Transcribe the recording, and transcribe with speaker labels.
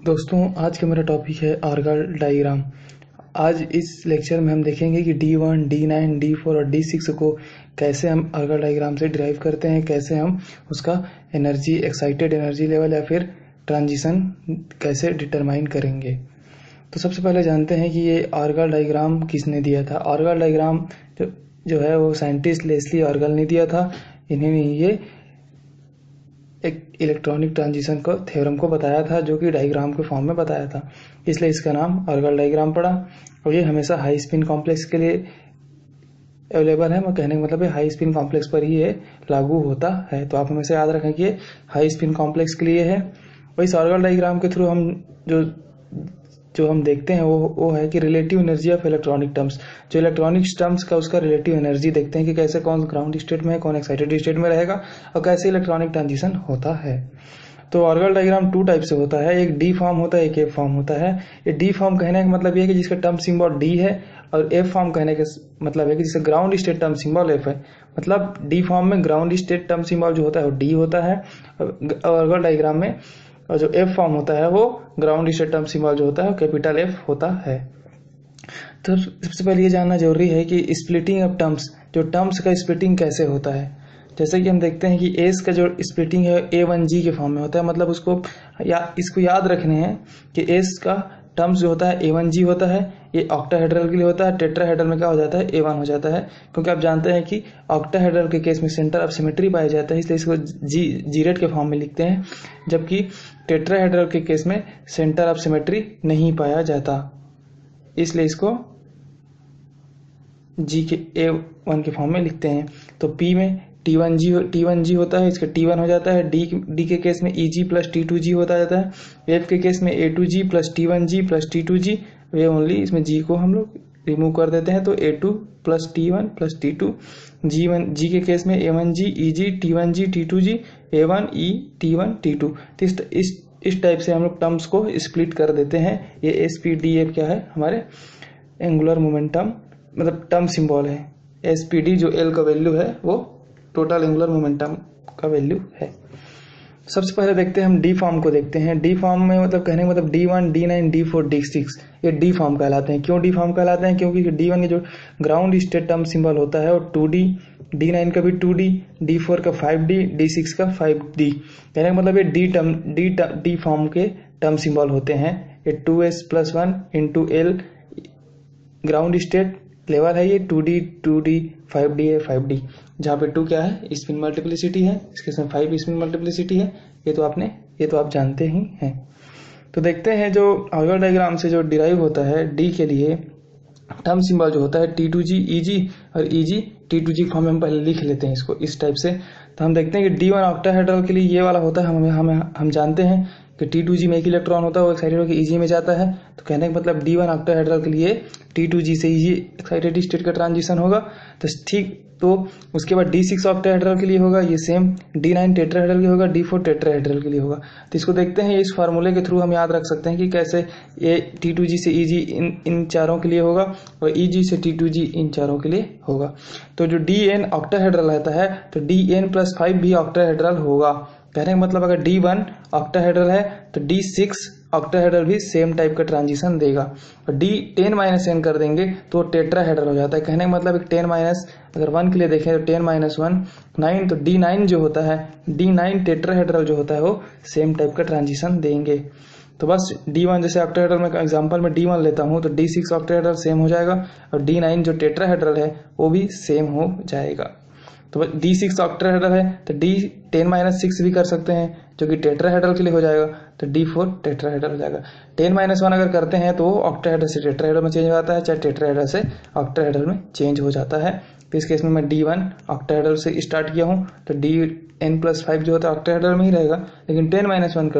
Speaker 1: दोस्तों, आज का मेरा टॉपिक है आर्गल डायग्राम। आज इस लेक्चर में हम देखेंगे कि D1, D9, D4 और D6 को कैसे हम आर्गल डायग्राम से डिराइव करते हैं, कैसे हम उसका एनर्जी, एक्साइटेड एनर्जी लेवल या फिर ट्रांजिशन कैसे डिटरमाइन करेंगे। तो सबसे पहले जानते हैं कि ये आर्गल डायग्राम किसने दिया था। आर्गल डायग्राम जो है वो साइंटिस्ट लेस्ली आर्गल ने दिया था। इन्होंने ये एक इलेक्ट्रॉनिक ट्रांजिशन को थ्योरम को बताया था, जो कि डायग्राम के फॉर्म में बताया था, इसलिए इसका नाम आर्गल डायग्राम पड़ा। और ये हमेशा हाई स्पिन कॉम्प्लेक्स के लिए अवेलेबल है। मैं कहने का मतलब है हाई स्पिन कॉम्प्लेक्स पर ही ये लागू होता है। तो आप हमेशा याद रखें कि ये हाई स्पिन कॉम्प्लेक्स के लिए है। और इस आर्गल डायग्राम के थ्रू हम जो हम देखते हैं वो है कि relative energy of electronic terms. जो इलेक्ट्रॉनिक टर्म्स का उसका रिलेटिव एनर्जी देखते हैं कि कैसे कौन ग्राउंड स्टेट में है, कौन एक्साइटेड स्टेट में रहेगा और कैसे इलेक्ट्रॉनिक ट्रांजिशन होता है। तो आर्गल डायग्राम टू टाइप से होता है, एक डी फॉर्म होता है, एक एफ फॉर्म होता है। ये डी फॉर्म कहने का मतलब ये है कि जिसका टर्म सिंबल डी है, और एफ फॉर्म कहने का मतलब है कि जिसका ground state term symbol F है। मतलब डी फॉर्म में ग्राउंड स्टेट टर्म सिंबल जो होता है वो डी होता है, और आर्गल डायग्राम में और जो एफ फॉर्म होता है वो ग्राउंड स्टेट टर्म सिंबल जो होता है कैपिटल एफ होता है। तो सबसे पहले ये जानना जरूरी है कि स्प्लिटिंग ऑफ टर्म्स, जो टर्म्स का स्प्लिटिंग कैसे होता है। जैसे कि हम देखते हैं कि एस का जो स्प्लिटिंग है A1G के फॉर्म में होता है। मतलब इसको याद रखने हैं कि एस का टर्म्स जो होता है A1G होता है। ये ऑक्टाहेड्रल के लिए होता है। टेट्राहेड्रल में क्या हो जाता है, A1 हो जाता है, क्योंकि आप जानते हैं कि ऑक्टाहेड्रल के केस में सेंटर ऑफ सिमेट्री पाया जाता है, इसलिए इसको जीरेट के फॉर्म में लिखते हैं। जबकि टेट्राहेड्रल के केस में सेंटर ऑफ सिमेट्री नहीं पाया जाता, इसलिए इसको जी के A1 के फॉर्म में लिखते हैं। तो P में T1G होता है, इसका T1 हो जाता है। D के केस में EG प्लस T2G होता जाता है। F के केस में A2G plus T1G plus T2G, way only इसमें G को हम लोग रिमूव कर देते हैं, तो A2 plus T1 plus T2। G के केस में A1G EG T1G T2G A1 E T1 T2। तो इस टाइप से हम लोग टर्म्स को स्प्लिट कर देते हैं। ये SPDF क्या है, हमारे एंगुलर मोमेंटम मतलब टर्म सिंबल है। SPD जो L का वैल्यू है वो टोटल एंगुलर मोमेंटम का वैल्यू है। सबसे पहले देखते हैं हम डी फॉर्म को देखते हैं। डी फॉर्म में मतलब कहने का मतलब D1, D9, D4, D6 ये डी फॉर्म कहलाते हैं। क्यों डी फॉर्म कहलाते हैं? क्योंकि D1 का जो ग्राउंड स्टेट टर्म सिंबल होता है वो 2D, D9 का भी 2D, D4 का 5D, D6 का 5D। कहने का मतलब ये डी फॉर्म के टर्म सिंबल होते हैं। ये 2s+1 into L ground state level है। ये 2D 5D है, 5D, जहाँ पे 2 क्या है, स्पिन मल्टीप्लिसिटी है, इसके साथ 5 स्पिन मल्टीप्लिसिटी है। ये तो आप जानते ही हैं। तो देखते हैं जो आर्गल डायग्राम से जो डिराइव होता है डी के लिए टर्म सिंबल जो होता है T2G EG और EG T2G फॉर्म में हम पहले लिख लेते हैं इसको इस टाइप से। तो हम देखते हैं कि D1 ऑक्टाहेड्रल के लिए ये वाला होता है। हम जानते हैं कि T2G में एक इलेक्ट्रॉन होता है, वो एक्साइटेड होकर EG में जाता है। तो कहने का मतलब D1 ऑक्टाहेड्रल के लिए T2G से EG एक्साइटेड स्टेट का ट्रांजिशन होगा। तो ठीक, तो उसके बाद D6 ऑक्टाहेड्रल के लिए होगा, ये सेम D9 टेट्राहेड्रल के लिए होगा, D4 टेट्राहेड्रल के लिए होगा। तो इसको देखते हैं, इस फार्मूले के थ्रू हम याद रख सकते हैं कि कैसे ये T2G से EG इन चारों के लिए होगा और EG से T2G इन चारों के लिए होगा। तो जो DN ऑक्टाहेड्रल रहता है तो DN+5 भी ऑक्टाहेड्रल होगा। कहने का मतलब अगर D1 ऑक्टाहेड्रल है तो D6 ऑक्टाहेड्रल भी सेम टाइप का ट्रांजिशन देगा। और D10-n कर देंगे तो टेट्राहेड्रल हो जाता है। कहने का मतलब एक 10- अगर 1 के लिए देखें तो 10-1 9, तो D9 जो होता है, D9 टेट्राहेड्रल जो होता है वो सेम टाइप का ट्रांजिशन देंगे। तो बस D1 जैसे ऑक्टाहेड्रल में एग्जांपल में D1 लेता हूँ तो D6 ऑक्टाहेड्रल सेम हो जाएगा, और D9 जो टेट्राहेड्रल है वो भी सेम हो जाएगा। तो D6 ऑक्टाहेड्रल है तो D10-6 भी कर सकते हैं, जो कि टेट्राहेड्रल के लिए हो जाएगा। तो D4 टेट्राहेड्रल हो जाएगा। 10-1 अगर करते हैं तो ऑक्टाहेड्रल से टेट्राहेड्रल में चेंज हो जाता है, चाहे टेट्राहेड्रल से ऑक्टाहेड्रल में चेंज हो जाता है। तो इस केस में मैं D1 ऑक्टाहेड्रल से स्टार्ट किया हूँ तो DN+5 जो होता है ऑक्टाहेड्रल में ही रहेगा, लेकिन 10-1 कर